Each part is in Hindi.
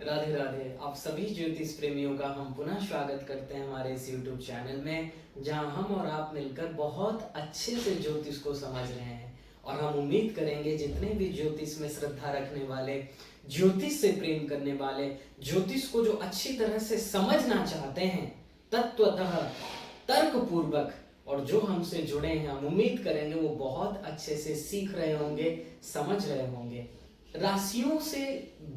राधे राधे। आप सभी ज्योतिष प्रेमियों का हम पुनः स्वागत करते हैं हमारे इस YouTube चैनल में, जहां हम और आप मिलकर बहुत अच्छे से ज्योतिष को समझ रहे हैं। और हम उम्मीद करेंगे जितने भी ज्योतिष में श्रद्धा रखने वाले, ज्योतिष से प्रेम करने वाले, ज्योतिष को जो अच्छी तरह से समझना चाहते हैं तत्वतः तर्क पूर्वक, और जो हमसे जुड़े हैं, हम उम्मीद करेंगे वो बहुत अच्छे से सीख रहे होंगे, समझ रहे होंगे। राशियों से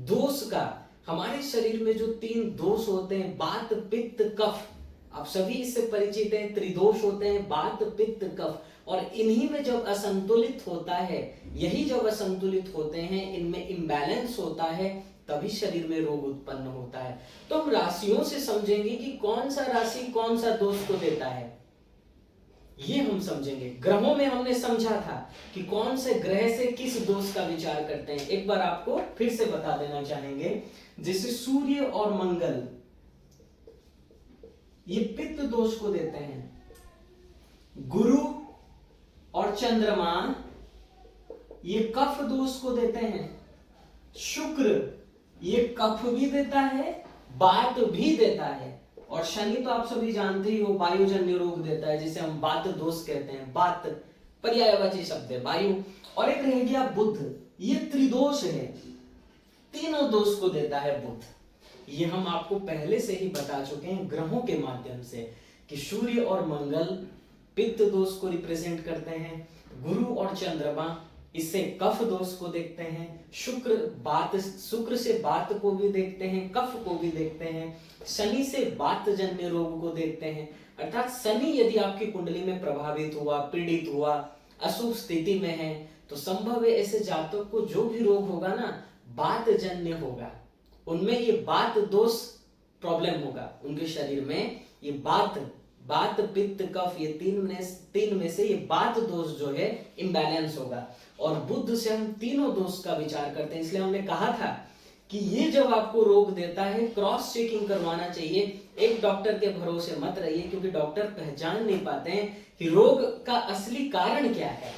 दोष का, हमारे शरीर में जो 3 दोष होते हैं, बात पित्त कफ, आप सभी इससे परिचित हैं। त्रिदोष होते हैं, बात पित्त कफ, और इन्हीं में जब असंतुलित होता है, यही जब असंतुलित होते हैं, इनमें इम्बैलेंस होता है, तभी शरीर में रोग उत्पन्न होता है। तो हम राशियों से समझेंगे कि कौन सा राशि कौन सा दोष को देता है, ये हम समझेंगे। ग्रहों में हमने समझा था कि कौन से ग्रह से किस दोष का विचार करते हैं। एक बार आपको फिर से बता देना चाहेंगे, जैसे सूर्य और मंगल ये पित्त दोष को देते हैं, गुरु और चंद्रमा ये कफ दोष को देते हैं, शुक्र ये कफ भी देता है, बात भी देता है, और शनि तो आप सभी जानते ही हो, वायुजन्य रोग देता है, जिसे हम बात दोष कहते हैं। बात पर्यायवाची शब्द है, वायु। और एक रह गया बुध, ये त्रिदोष है, तीनों दोष को देता है बुध। ये हम आपको पहले से ही बता चुके हैं ग्रहों के माध्यम से कि सूर्य और मंगल पित्त दोष को रिप्रेजेंट करते हैं, गुरु और चंद्रमा इससे कफ दोष को देखते हैं, शुक्र से बात को भी देखते हैं, कफ को भी देखते हैं, शनि से बात जन्य रोग को देखते हैं। अर्थात शनि यदि आपकी कुंडली में प्रभावित हुआ, पीड़ित हुआ, अशुभ स्थिति में है, तो संभव है ऐसे जातक को जो भी रोग होगा ना, बात जन्य होगा, उनमें ये बात दोष प्रॉब्लम होगा, उनके शरीर में ये बात पित्त कफ, ये तीन में से ये बात दोष जो है इम्बैलेंस होगा। और बुध से हम तीनों दोष का विचार करते हैं, इसलिए हमने कहा था कि ये जब आपको रोग देता है, क्रॉस चेकिंग करवाना चाहिए। एक डॉक्टर के भरोसे मत रहिए, क्योंकि डॉक्टर पहचान नहीं पाते हैं कि रोग का असली कारण क्या है।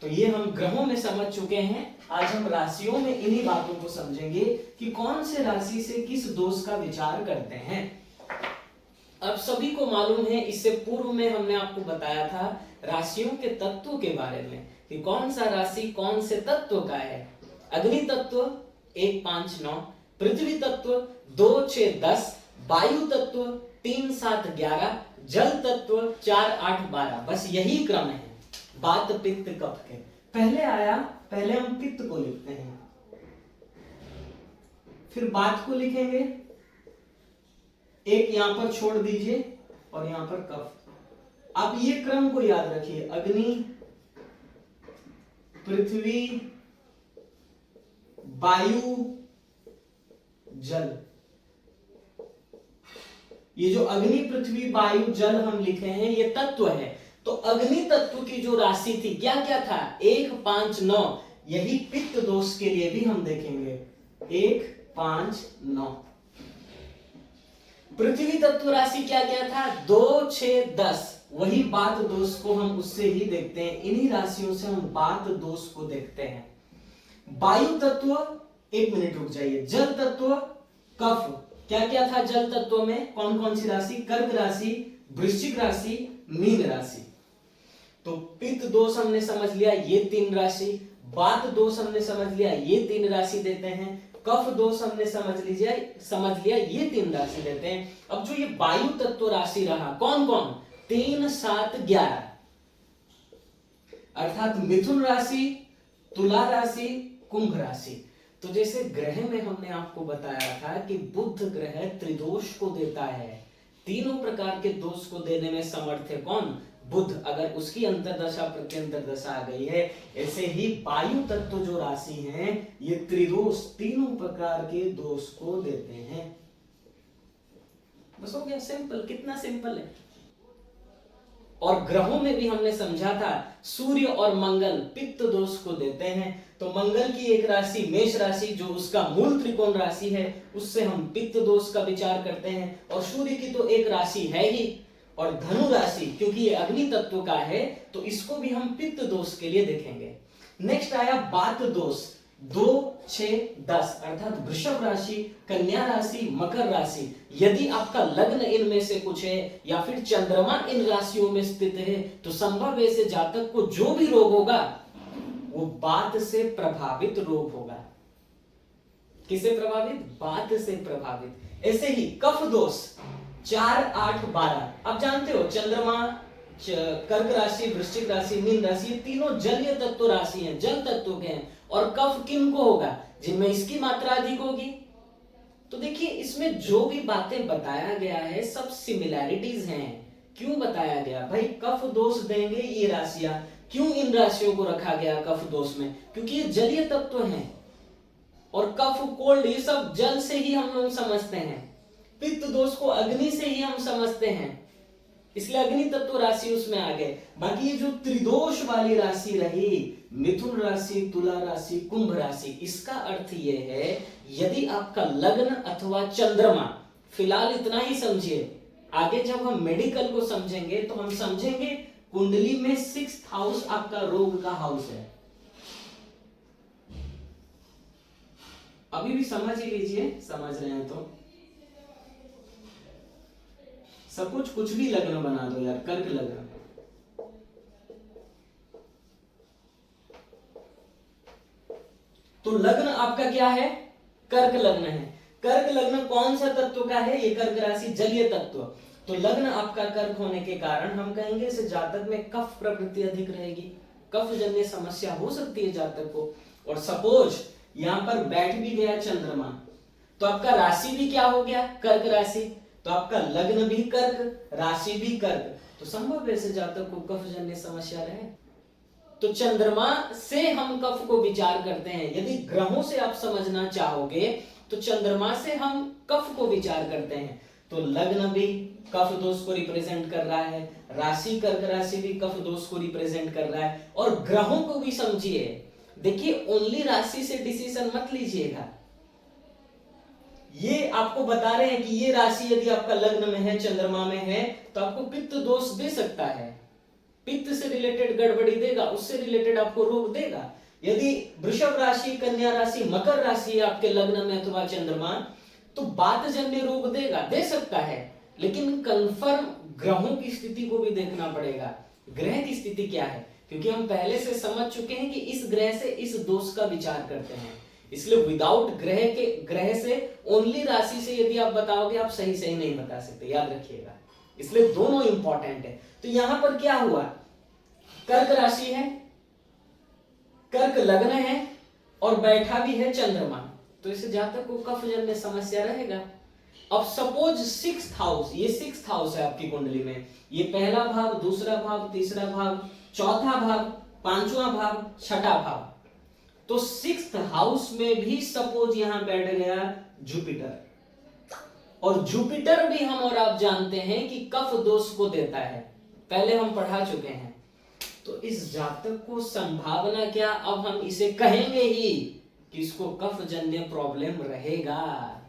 तो ये हम ग्रहों में समझ चुके हैं, आज हम राशियों में इन्हीं बातों को समझेंगे कि कौन से राशि से किस दोष का विचार करते हैं। अब सभी को मालूम है, इससे पूर्व में हमने आपको बताया था राशियों के तत्वों के बारे में कि कौन सा राशि कौन से तत्व का है। अग्नि तत्व 1, 5, 9, पृथ्वी तत्व 2, 6, 10, वायु तत्व 3, 7, 11, जल तत्व 4, 8, 12। बस यही क्रम है बात पित्त कफ के। पहले हम पित्त को लिखते हैं, फिर बात को लिखेंगे, एक यहां पर छोड़ दीजिए और यहां पर कफ। आप ये क्रम को याद रखिए, अग्नि, पृथ्वी, वायु, जल। ये जो अग्नि, पृथ्वी, वायु, जल हम लिखे हैं, ये तत्व है। तो अग्नि तत्व की जो राशि थी, क्या क्या था, 1, 5, 9, यही पित्त दोष के लिए भी हम देखेंगे, 1, 5, 9। पृथ्वी तत्व राशि क्या क्या था, 2, 6, 10, वही बात दोष को हम उससे ही देखते हैं, इन्हीं राशियों से हम बात दोष को देखते हैं। वायु तत्व, 1 मिनट रुक जाइए, जल तत्व, कफ, क्या क्या था जल तत्व में, कौन कौन सी राशि, कर्क राशि, वृश्चिक राशि, मीन राशि। तो पित्त दोष हमने समझ लिया, ये 3 राशि, बात दोष हमने समझ लिया, ये 3 राशि देते हैं, कफ दोष हमने समझ लिया, ये 3 राशि देते हैं। अब जो ये वायु तत्व राशि रहा, कौन कौन, 3, 7, 11, अर्थात मिथुन राशि, तुला राशि, कुंभ राशि। तो जैसे ग्रह में हमने आपको बताया था कि बुध ग्रह त्रिदोष को देता है, तीनों प्रकार के दोष को देने में समर्थ है कौन, बुध। अगर उसकी अंतर्दशा प्रत्यंतर दशा आ गई है, ऐसे ही वायु तत्व जो राशि है, ये त्रिदोष, तीनों प्रकार के दोष को देते हैं। बस हो गया, सिंपल, कितना सिंपल है। और ग्रहों में भी हमने समझा था, सूर्य और मंगल पित्त दोष को देते हैं। तो मंगल की एक राशि मेष राशि, जो उसका मूल त्रिकोण राशि है, उससे हम पित्त दोष का विचार करते हैं। और सूर्य की तो एक राशि है ही, और धनु राशि क्योंकि ये अग्नि तत्व का है, तो इसको भी हम पित्त दोष के लिए देखेंगे। नेक्स्ट आया बात दोष। 2, 6, 10 अर्थात वृषभ राशि, कन्या राशि, मकर राशि, यदि आपका लग्न इनमें से कुछ है या फिर चंद्रमा इन राशियों में स्थित है तो संभव है से जातक को जो भी रोग होगा वो बात से प्रभावित रोग होगा। किससे प्रभावित? बात से प्रभावित। ऐसे ही कफ दोष 4, 8, 12 आप जानते हो चंद्रमा कर्क राशि, वृश्चिक राशि, मीन राशि, ये तीनों जलीय तत्व राशि हैं, जल तत्व के हैं। और कफ किन को होगा? जिनमें इसकी मात्रा अधिक होगी। तो देखिए इसमें जो भी बातें बताया गया है सब सिमिलैरिटीज हैं। क्यों बताया गया? भाई कफ दोष देंगे ये राशियां, क्यों इन राशियों को रखा गया कफ दोष में? क्योंकि ये जलीय तत्व हैं और कफ, कोल्ड ये सब जल से ही हम लोग समझते हैं। पित्त दोष को अग्नि से ही हम समझते हैं, इसलिए अग्नि तत्व राशि उसमें आ गए। बाकी ये जो त्रिदोष वाली राशि रही, मिथुन राशि, तुला राशि, कुंभ राशि, इसका अर्थ ये है यदि आपका लग्न अथवा चंद्रमा, फिलहाल इतना ही समझिए, आगे जब हम मेडिकल को समझेंगे तो हम समझेंगे कुंडली में 6th हाउस आपका रोग का हाउस है। अभी भी समझ ही लीजिए, समझ रहे हैं तो सब कुछ भी लग्न बना दो यार, कर्क लग्न। तो लग्न आपका क्या है? कर्क लग्न है। कर्क लग्न कौन सा तत्व का है? ये कर्क राशि जलीय तत्व। तो लग्न आपका कर्क होने के कारण हम कहेंगे इस जातक में कफ प्रवृत्ति अधिक रहेगी, कफ जन्य समस्या हो सकती है जातक को। और सपोज यहां पर बैठ भी गया चंद्रमा, तो आपका राशि भी क्या हो गया? कर्क राशि। तो आपका लग्न भी कर्क, राशि भी कर्क, तो संभव है जातक को कफ जन्य समस्या रहे। तो चंद्रमा से हम कफ को विचार करते हैं। यदि ग्रहों से आप समझना चाहोगे तो चंद्रमा से हम कफ को विचार करते हैं। तो लग्न भी कफ दोष को रिप्रेजेंट कर रहा है, राशि कर्क राशि भी कफ दोष को रिप्रेजेंट कर रहा है, और ग्रहों को भी समझिए। देखिए ओनली राशि से डिसीजन मत लीजिएगा, ये आपको बता रहे हैं कि ये राशि यदि आपका लग्न में है, चंद्रमा में है, तो आपको पित्त दोष दे सकता है, पित्त से रिलेटेड गड़बड़ी देगा, उससे रिलेटेड आपको रोग देगा। यदि वृषभ राशि, कन्या राशि, मकर राशि आपके लग्न में अथवा चंद्रमा, तो बातजन्य रोग देगा, दे सकता है, लेकिन कंफर्म ग्रहों की स्थिति को भी देखना पड़ेगा। ग्रह की स्थिति क्या है? क्योंकि हम पहले से समझ चुके हैं कि इस ग्रह से इस दोष का विचार करते हैं, इसलिए विदाउट ग्रह से ओनली राशि से यदि आप बताओगे आप सही नहीं बता सकते, याद रखिएगा। इसलिए दोनों इंपॉर्टेंट है। तो यहां पर क्या हुआ? कर्क राशि है, कर्क लग्न है और बैठा भी है चंद्रमा, तो इस जातक को कफ जन्य समस्या रहेगा। अब सपोज 6th हाउस, ये 6th हाउस है आपकी कुंडली में, ये पहला भाव, दूसरा भाव, तीसरा भाव, चौथा भाव, पांचवा भाव, छठा भाव। तो 6th हाउस में भी सपोज यहां बैठ गया जुपिटर, और जुपिटर भी हम और आप जानते हैं कि कफ दोष को देता है, पहले हम पढ़ा चुके हैं। तो इस जातक को संभावना क्या, अब हम इसे कहेंगे ही कि इसको कफ जन्य प्रॉब्लम रहेगा।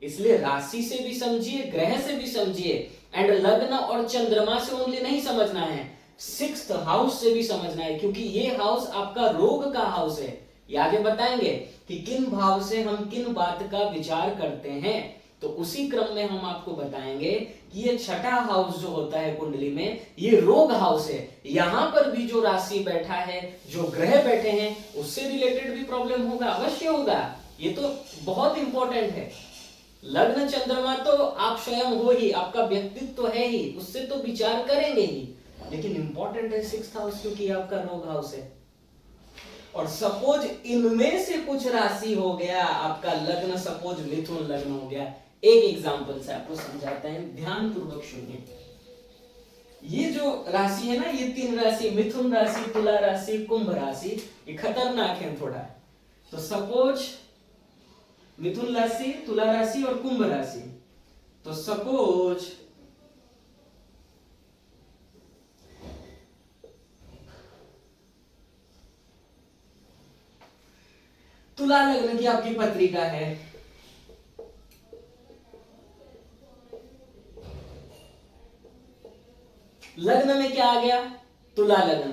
इसलिए राशि से भी समझिए, ग्रह से भी समझिए, एंड लग्न और चंद्रमा से ओनली नहीं समझना है, 6th हाउस से भी समझना है, क्योंकि ये हाउस आपका रोग का हाउस है। ये आगे बताएंगे कि किन भाव से हम किन बात का विचार करते हैं, तो उसी क्रम में हम आपको बताएंगे कि ये छठा हाउस जो होता है कुंडली में, ये रोग हाउस है। यहां पर भी जो राशि बैठा है, जो ग्रह बैठे हैं, उससे रिलेटेड भी प्रॉब्लम होगा, अवश्य होगा। ये तो बहुत इंपॉर्टेंट है। लग्न चंद्रमा तो आप स्वयं हो ही, आपका व्यक्तित्व तो है ही, उससे तो विचार करेंगे ही, लेकिन इंपॉर्टेंट है 6th हाउस, क्योंकि आपका रोग हाउस है। और सपोज इनमें से कुछ राशि हो गया, आपका लग्न सपोज मिथुन लग्न हो गया। एक एग्जांपल से आपको समझाते हैं, ध्यान पूर्वक सुनिए। ये जो राशि है ना, ये 3 राशि, मिथुन राशि, तुला राशि, कुंभ राशि, ये खतरनाक है थोड़ा। तो सपोज मिथुन राशि, तुला राशि और कुंभ राशि, तो सपोज तुला लग्न की आपकी पत्रिका है, लग्न में क्या आ गया? तुला लग्न।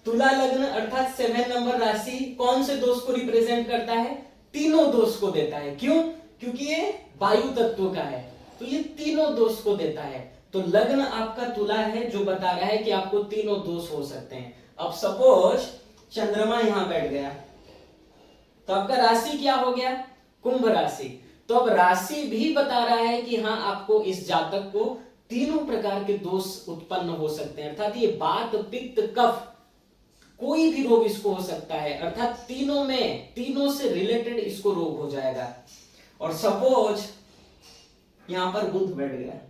तुला लग्न अर्थात 7 नंबर राशि कौन से दोष को रिप्रेजेंट करता है? तीनों दोष को देता है। क्यों? क्योंकि ये वायु तत्व का है, तो ये तीनों दोष को देता है। तो लग्न आपका तुला है, जो बता रहा है कि आपको तीनों दोष हो सकते हैं। अब सपोज चंद्रमा यहां बैठ गया, तो आपका राशि क्या हो गया? कुंभ राशि। तो अब राशि भी बता रहा है कि हाँ, आपको इस जातक को तीनों प्रकार के दोष उत्पन्न हो सकते हैं, अर्थात ये वात पित्त कफ कोई भी रोग इसको हो सकता है, अर्थात तीनों से रिलेटेड इसको रोग हो जाएगा। और सपोज यहां पर बुध बैठ गया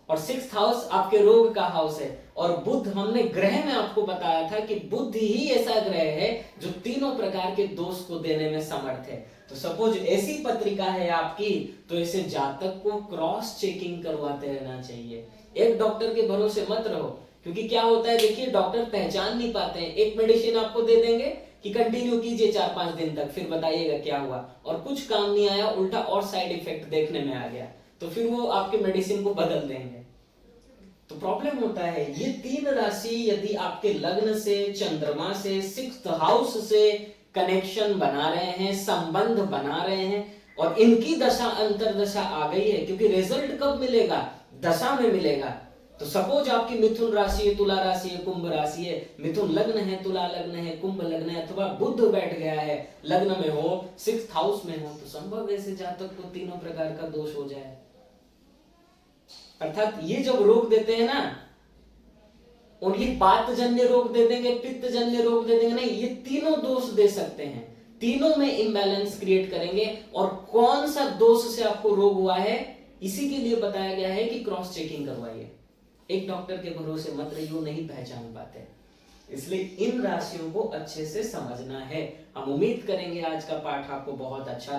और 6th हाउस आपके रोग का हाउस है, और बुध हमने ग्रह में आपको बताया था कि बुध ही ऐसा ग्रह है जो तीनों प्रकार के दोष को देने में समर्थ है। तो सपोज ऐसी पत्रिका है आपकी, तो ऐसे जातक को क्रॉस चेकिंग करवाते रहना चाहिए। एक डॉक्टर के भरोसे मत रहो, क्योंकि क्या होता है देखिए, डॉक्टर पहचान नहीं पाते हैं। एक मेडिसिन आपको दे देंगे कि कंटिन्यू कीजिए 4-5 दिन तक, फिर बताइएगा क्या हुआ, और कुछ काम नहीं आया, उल्टा और साइड इफेक्ट देखने में आ गया, तो फिर वो आपके मेडिसिन को बदल देंगे। तो प्रॉब्लम होता है। ये 3 राशि यदि आपके लग्न से, चंद्रमा से, 6th हाउस से कनेक्शन बना रहे हैं, संबंध बना रहे हैं, और इनकी दशा अंतरदशा आ गई है, क्योंकि रिजल्ट कब मिलेगा? दशा में मिलेगा। तो सपोज आपकी मिथुन राशि है, तुला राशि है, कुंभ राशि है, मिथुन लग्न है, तुला लग्न है, कुंभ लग्न है, अथवा बुध बैठ गया है लग्न में हो, 6th हाउस में हो, तो संभव ऐसे जातक को तीनों प्रकार का दोष हो जाए। अर्थात ये जब रोग देते हैं ना, ओनली वातजन्य रोग दे देंगे, पित्तजन्य रोग दे देंगे, नहीं, ये तीनों दोष दे सकते हैं, तीनों में इम्बैलेंस क्रिएट करेंगे। और कौन सा दोष से आपको रोग हुआ है, इसी के लिए बताया गया है कि क्रॉस चेकिंग करवाइए। एक डॉक्टर के भरोसे मत रहिए, वो नहीं पहचान पाते, इसलिए इन राशियों को अच्छे से समझना है। हम उम्मीद करेंगे आज का पाठ आपको बहुत अच्छा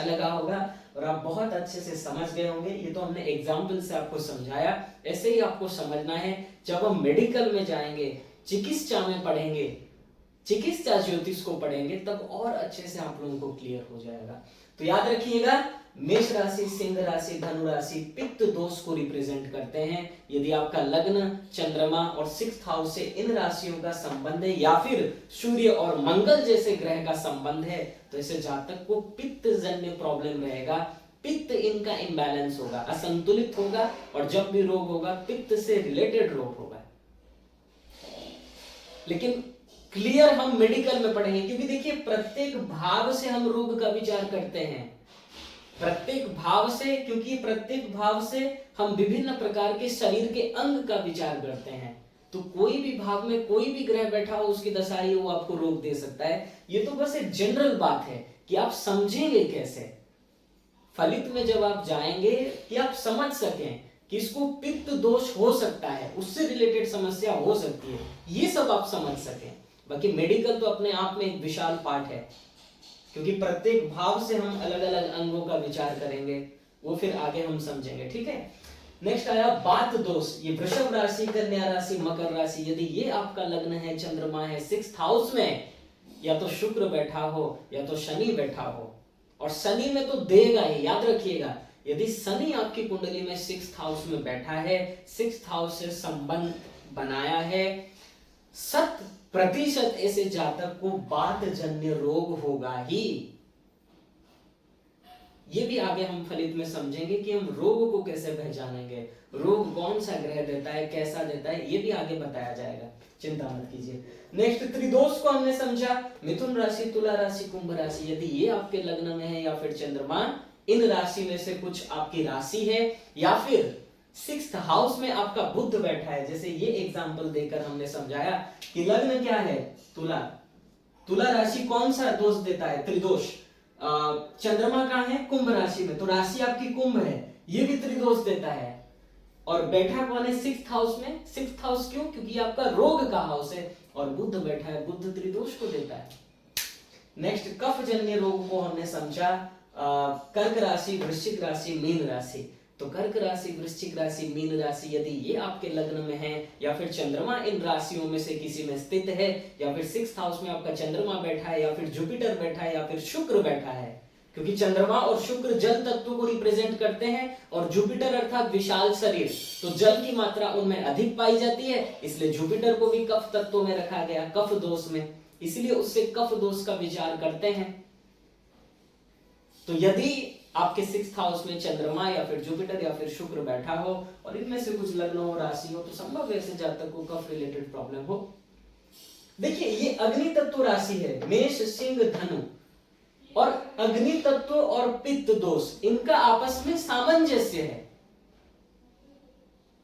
लगा होगा और आप बहुत अच्छे से समझ गए होंगे। ये तो हमने एग्जाम्पल से आपको समझाया, ऐसे ही आपको समझना है। जब हम मेडिकल में जाएंगे, चिकित्सा में पढ़ेंगे, चिकित्सा ज्योतिष को पढ़ेंगे, तब और अच्छे से आप लोगों को क्लियर हो जाएगा। तो याद रखिएगा, मेष राशि, सिंह राशि, धनु राशि पित्त दोष को रिप्रेजेंट करते हैं। यदि आपका लग्न, चंद्रमा और 6th हाउस से इन राशियों का संबंध है, या फिर सूर्य और मंगल जैसे ग्रह का संबंध है, तो ऐसे जातक को पित्त जन्य प्रॉब्लम रहेगा। पित्त इनका इम्बैलेंस होगा, असंतुलित होगा, और जब भी रोग होगा पित्त से रिलेटेड रोग होगा। लेकिन क्लियर हम मेडिकल में पढ़ेंगे, क्योंकि देखिए प्रत्येक भाव से हम रोग का विचार करते हैं, प्रत्येक भाव से, क्योंकि प्रत्येक भाव से हम विभिन्न प्रकार के शरीर के अंग का विचार करते हैं। तो कोई भी भाव में कोई भी ग्रह बैठा हो, उसकी दशा ही वो आपको रोग दे सकता है। ये तो बस एक जनरल बात है कि आप समझेंगे कैसे, फलित में जब आप जाएंगे कि आप समझ सकें कि इसको पित्त दोष हो सकता है, उससे रिलेटेड समस्या हो सकती है, ये सब आप समझ सकें। बाकी मेडिकल तो अपने आप में एक विशाल पाठ है, क्योंकि प्रत्येक भाव से हम अलग अलग अंगों का विचार करेंगे, वो फिर आगे हम समझेंगे। ठीक है, नेक्स्ट आया वात दोष। ये वृषभ राशि, कन्या राशि, मकर राशि, यदि ये आपका लग्न है, चंद्रमा है, 6th हाउस में, या तो शुक्र बैठा हो या तो शनि बैठा हो, और शनि में तो देगा ही, याद रखिएगा। यदि शनि आपकी कुंडली में 6th हाउस में बैठा है, 6th हाउस से संबंध बनाया है, 100% ऐसे जातक को वातजन्य रोग होगा ही। ये भी आगे हम फलित में समझेंगे कि हम रोग को कैसे पहचानेंगे, रोग कौन सा ग्रह देता है, कैसा देता है, ये भी आगे बताया जाएगा, चिंता मत कीजिए। नेक्स्ट त्रिदोष को हमने समझा, मिथुन राशि, तुला राशि, कुंभ राशि, यदि ये आपके लग्न में है या फिर चंद्रमा इन राशि में से कुछ आपकी राशि है, या फिर 6th हाउस में आपका बुध बैठा है, जैसे ये एग्जांपल देकर हमने समझाया कि लग्न क्या है, तुला, तुला राशि कौन सा दोष देता है, त्रिदोष। चंद्रमा कहाँ है, कुंभ राशि में, तो राशि आपकी कुंभ है, ये भी त्रिदोष देता है। और बैठा कौन है, 6th हाउस में। 6th हाउस क्यों, क्योंकि आपका रोग का हाउस है, और बुध बैठा है, बुध त्रिदोष को देता है। नेक्स्ट कफ जन्य रोग को हमने समझा, कर्क राशि, वृश्चिक राशि, मीन राशि। तो कर्क राशि, वृश्चिक राशि, मीन राशि, यदि ये आपके लग्न में है, या फिर चंद्रमा इन राशियों में से किसी में स्थित है, या फिर 6th हाउस में आपका चंद्रमा बैठा है, या फिर जुपिटर बैठा है, या फिर शुक्र बैठा है, क्योंकि चंद्रमा और शुक्र जल तत्व को रिप्रेजेंट करते हैं और जुपिटर अर्थात विशाल शरीर, तो जल की मात्रा उनमें अधिक पाई जाती है, इसलिए जुपिटर को भी कफ तत्व में रखा गया, कफ दोष में, इसलिए उससे कफ दोष का विचार करते हैं। तो यदि आपके 6th हाउस में चंद्रमा या फिर जुपिटर या फिर शुक्र बैठा हो और इनमें से कुछ लग्न हो, राशि हो, तो संभव है ऐसे जातक को कफ रिलेटेड प्रॉब्लम हो। देखिए ये अग्नि तत्व राशि है, मेष सिंह धनु, और अग्नि तत्व और पित्त दोष इनका आपस में सामंजस्य है।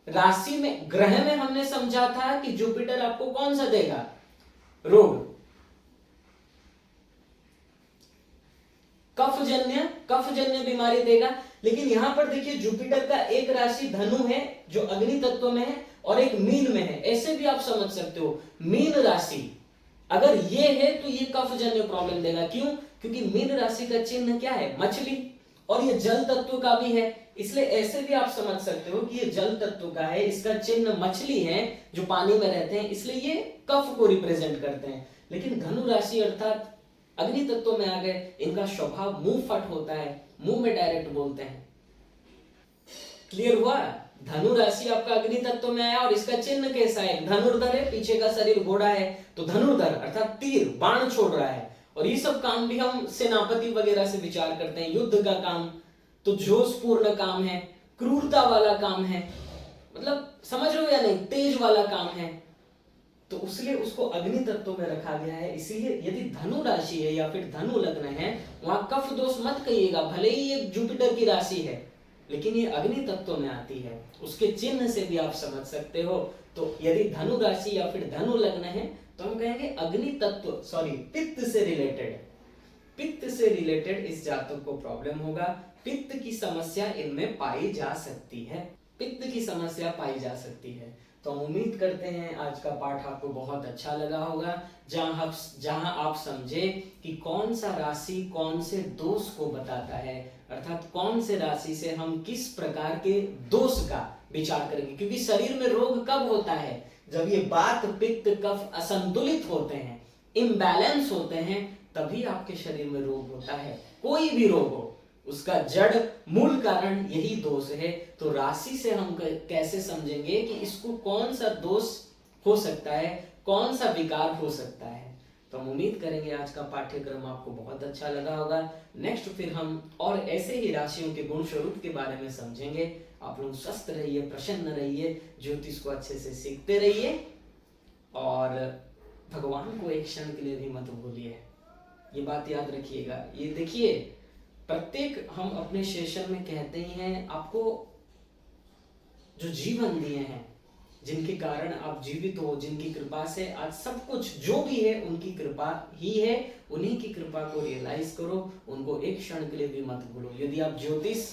राशि में, ग्रह में हमने समझा था कि जुपिटर आपको कौन सा देगा, रोग, कफजन्य बीमारी देगा। लेकिन यहां पर देखिए जुपिटर का एक राशि धनु है जो अग्नि तत्व में है और एक मीन में है, ऐसे भी आप समझ सकते हो। मीन राशि अगर ये है तो ये कफजन्य प्रॉब्लम देगा। क्यों? क्योंकि मीन राशि का चिन्ह क्या है, मछली, और ये जल तत्व का भी है, इसलिए ऐसे भी आप समझ सकते हो कि ये जल तत्व का है, इसका चिन्ह मछली है जो पानी में रहते हैं, इसलिए ये कफ को रिप्रेजेंट करते हैं। लेकिन धनु राशि अर्थात अग्नि तत्व में आ गए, इनका स्वभाव मुंह फट होता है, मुंह में डायरेक्ट बोलते हैं। क्लियर हुआ? धनु राशि आपका अग्नि तत्व में आया और इसका चिन्ह कैसा है, धनुर्धर है, पीछे का शरीर घोड़ा है, तो धनुर्धर अर्थात तीर, बाण छोड़ रहा है। और ये सब काम भी हम सेनापति वगैरह से विचार करते हैं, युद्ध का काम, तो जोशपूर्ण काम है, क्रूरता वाला काम है, मतलब समझ रहे हो या नहीं, तेज वाला काम है, तो उसलिए उसको अग्नि तत्व में रखा गया है। इसीलिए यदि धनु राशि है या फिर धनु लग्न है, वहां कफ दोष मत कहिएगा, भले ही ये जुपिटर की राशि है लेकिन ये अग्नि तत्व में आती है, उसके चिन्ह से भी आप समझ सकते हो। तो यदि धनु राशि या फिर धनु लग्न है तो हम कहेंगे अग्नि तत्व, पित्त से रिलेटेड इस जातक को प्रॉब्लम होगा। पित्त की समस्या इनमें पाई जा सकती है, पित्त की समस्या पाई जा सकती है। तो हम उम्मीद करते हैं आज का पाठ आपको बहुत अच्छा लगा होगा, जहां आप समझे कि कौन सा राशि कौन से दोष को बताता है, अर्थात कौन से राशि से हम किस प्रकार के दोष का विचार करेंगे। क्योंकि शरीर में रोग कब होता है, जब ये वात पित्त कफ असंतुलित होते हैं, इम्बैलेंस होते हैं, तभी आपके शरीर में रोग होता है। कोई भी रोग हो, उसका जड़ मूल कारण यही दोष है। तो राशि से हम कैसे समझेंगे कि इसको कौन सा दोष हो सकता है, कौन सा विकार हो सकता है। तो हम उम्मीद करेंगे आज का पाठ्यक्रम आपको बहुत अच्छा लगा होगा। नेक्स्ट फिर हम और ऐसे ही राशियों के गुण स्वरूप के बारे में समझेंगे। आप लोग स्वस्थ रहिए, प्रसन्न रहिए, ज्योतिष को अच्छे से सीखते रहिए और भगवान को एक क्षण के लिए भी मत भूलिए, ये बात याद रखिएगा। ये देखिए, प्रत्येक हम अपने सेशन में कहते ही हैं, आपको जो जीवन दिए हैं, जिनके कारण आप जीवित हो, जिनकी कृपा से आज सब कुछ जो भी है उनकी कृपा ही है, उन्हीं की कृपा को रियलाइज करो, उनको एक क्षण के लिए भी मत भूलो। यदि आप ज्योतिष,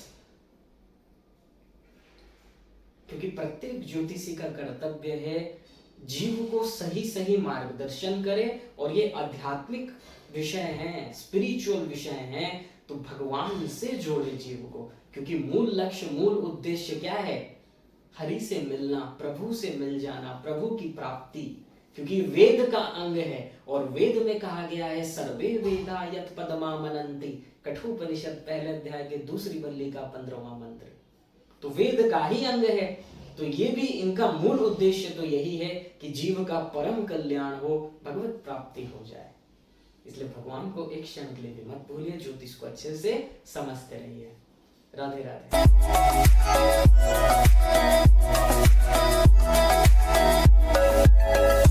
क्योंकि प्रत्येक ज्योतिषी का कर्तव्य है जीव को सही मार्गदर्शन करे, और ये आध्यात्मिक विषय हैं, स्पिरिचुअल विषय हैं, तो भगवान से जोड़े जीव को। क्योंकि मूल लक्ष्य, मूल उद्देश्य क्या है, हरि से मिलना, प्रभु से मिल जाना, प्रभु की प्राप्ति। क्योंकि वेद का अंग है और वेद में कहा गया है सर्वे वेदा यत पदमा मनंति, कठोपनिषद पहले अध्याय के दूसरी वल्ली का 15वां मंत्र। तो वेद का ही अंग है, तो ये भी इनका मूल उद्देश्य तो यही है कि जीव का परम कल्याण हो, भगवत प्राप्ति हो जाए। इसलिए भगवान को एक क्षण के लिए भी मत भूलिए, ज्योतिष को अच्छे से समझते रहिए। राधे राधे।